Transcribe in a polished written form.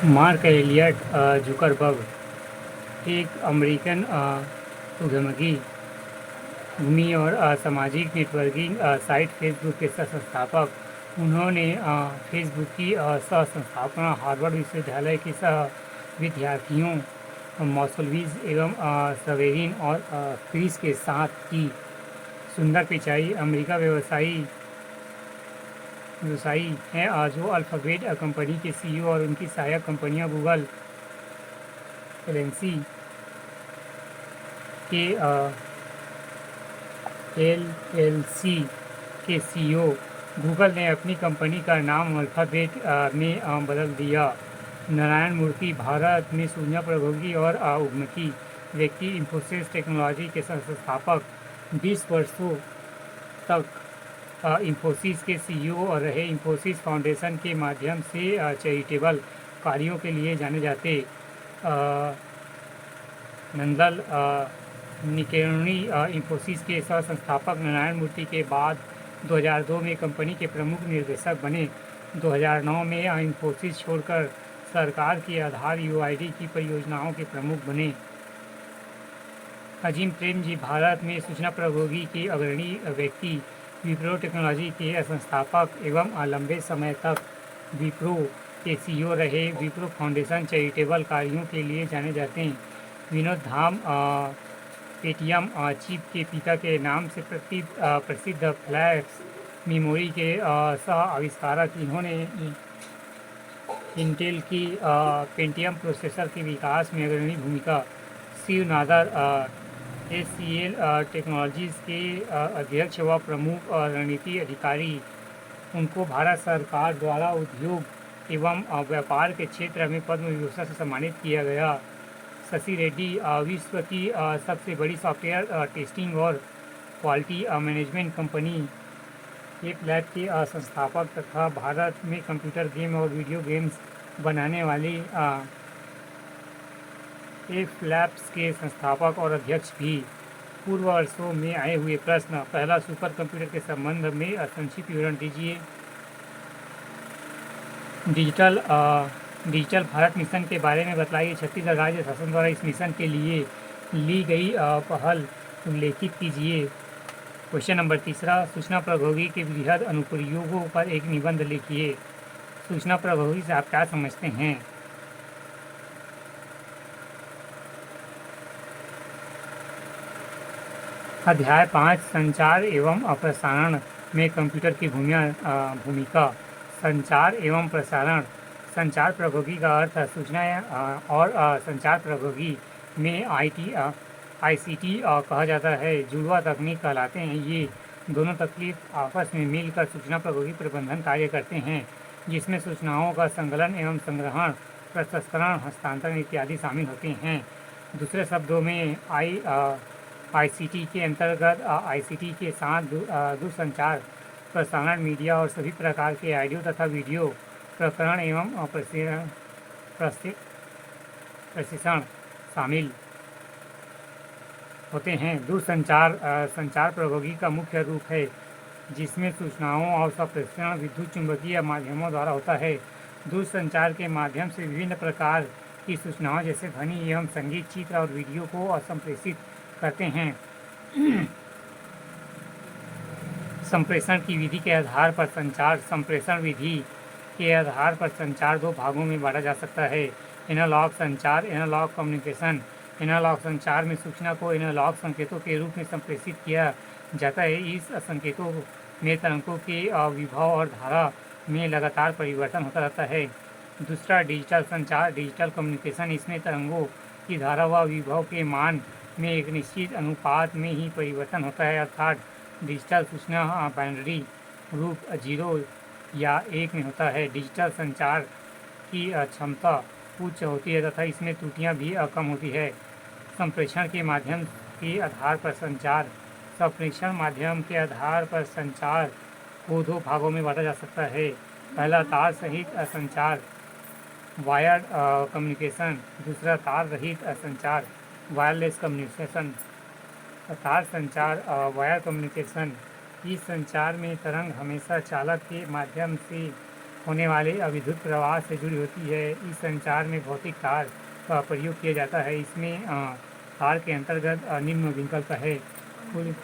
Mark Elliott Zuckerberg एक American उद्यमी भूमि और सामाजिक नेटवर्किंग साइट फेसबुक के सह-संस्थापक। उन्होंने फेसबुक की सह-संस्थापना हार्वर्ड विश्वविद्यालय के सह-विद्यार्थियों मौसलवीज एवं सवेरिन और क्रिस के साथ की। सुंदर पिचाई अमेरिका व्यवसायी हैं जो अल्फ़ाबेट कंपनी के सीईओ और उनकी सहायक कंपनियां गूगल एलएलसी के एलएलसी के सीईओ। गूगल ने अपनी कंपनी का नाम अल्फ़ाबेट में बदल दिया। नारायण मूर्ति भारत में सूचना प्रौद्योगिकी और उद्यमी व्यक्ति, इंफोसिस टेक्नोलॉजी के संस्थापक, 20 वर्षों तक इंफोसिस के सीईओ रहे। इंफोसिस फाउंडेशन के माध्यम से चैरिटेबल कार्यों के लिए जाने जाते नंदल निकेर्णी इंफोसिस के सह-संस्थापक नारायण मूर्ति के बाद 2002 में कंपनी के प्रमुख निर्देशक बने। 2009 में इंफोसिस छोड़कर सरकार की आधार यूआईडी की परियोजनाओं के प्रमुख बने। अजीम प्रेमजी भारत में सूचना प्रौद्योगिकी के अग्रणी व्यक्ति, विप्रो टेक्नोलॉजी के संस्थापक एवं लंबे समय तक विप्रो के सीईओ रहे। विप्रो फाउंडेशन चैरिटेबल कार्यों के लिए जाने जाते हैं। विनोद धाम पेटीएम चिप के पिता के नाम से प्रसिद्ध फ्लैश मेमोरी के सह आविष्कारक। इन्होंने इंटेल की पेंटियम प्रोसेसर के विकास में अग्रणी भूमिका। शिव नादर एचसीएल टेक्नोलॉजीज के अध्यक्ष व प्रमुख रणनीति अधिकारी। उनको भारत सरकार द्वारा उद्योग एवं व्यापार के क्षेत्र में पद्म विभूषण से सम्मानित किया गया। शशि रेड्डी विश्व की सबसे बड़ी सॉफ्टवेयर टेस्टिंग और quality management company app lab के संस्थापक तथा भारत में कंप्यूटर गेम और वीडियो गेम्स बनाने वाली एप लैब्स के संस्थापक और अध्यक्ष भी। पूर्व वर्षों में आए हुए प्रश्न। पहला, सुपर कंप्यूटर के संबंध में संक्षिप्त विवरण दीजिए। डिजिटल भारत मिशन के बारे में बतलाइए। छत्तीसगढ़ राज्य शासन द्वारा इस मिशन के लिए ली गई पहल उल्लेखित कीजिए। क्वेश्चन नंबर तीसरा, सूचना प्रौद्योगिकी के वृहद अनुप्रयोगों पर एक निबंध लिखिए। सूचना प्रौद्योगिकी से आप क्या समझते हैं? अध्याय 5, संचार एवं प्रसारण में कंप्यूटर की भूमिका। संचार एवं प्रसारण। संचार प्रौद्योगिकी का अर्थ सूचना और संचार प्रौद्योगिकी में आईसीटी कहा जाता है। जुड़वा तकनीक कहलाते हैं। ये दोनों तकनीक आपस में मिलकर सूचना प्रौद्योगिकी प्रबंधन कार्य करते हैं, जिसमें सूचनाओं का संकलन एवं संग्रहण, प्रसंस्करण, हस्तांतरण इत्यादि शामिल होते हैं। दूसरे शब्दों में आईसीटी के अंतर्गत आईसीटी के साथ दूरसंचार, प्रसारण, मीडिया और सभी प्रकार के ऑडियो तथा वीडियो प्रकरण एवं प्रशिक्षण शामिल होते हैं। दूरसंचार संचार प्रौद्योगिकी का मुख्य रूप है, जिसमें सूचनाओं और संप्रेषण विद्युत चुंबकीय माध्यमों द्वारा होता है। दूरसंचार के माध्यम से विभिन्न प्रकार की सूचनाओं जैसे ध्वनि एवं संगीत, चित्र और वीडियो को संप्रेषित करते हैं। संप्रेषण की विधि के आधार पर संचार। संप्रेषण विधि के आधार पर संचार दो भागों में बांटा जा सकता है। एनालॉग संचार, एनालॉग कम्युनिकेशन। एनालॉग संचार में सूचना को एनालॉग संकेतों के रूप में संप्रेषित किया जाता है। इस संकेतों में तरंगों के विभव और धारा में लगातार परिवर्तन होता रहता है। दूसरा, डिजिटल संचार, डिजिटल कम्युनिकेशन। इसमें तरंगों की धारा व विभव के मान में एक निश्चित अनुपात में ही परिवर्तन होता है, अर्थात डिजिटल सूचना बाइनरी रूप 0 या 1 में होता है। डिजिटल संचार की क्षमता उच्च होती है तथा इसमें त्रुटियां भी कम होती है। संप्रेषण के माध्यम के आधार पर संचार। संप्रेषण माध्यम के आधार पर संचार को दो भागों में बांटा जा सकता है। पहला, तार सहित संचार, वायर्ड कम्युनिकेशन। दूसरा, तार रहित संचार, वायरलेस कम्युनिकेशन। तार संचार, वायर कम्युनिकेशन। इस संचार में तरंग हमेशा चालक के माध्यम से होने वाले विद्युत प्रवाह से जुड़ी होती है। इस संचार में भौतिक तार का प्रयोग किया जाता है। इसमें तार के अंतर्गत निम्न विकल्प है। कुल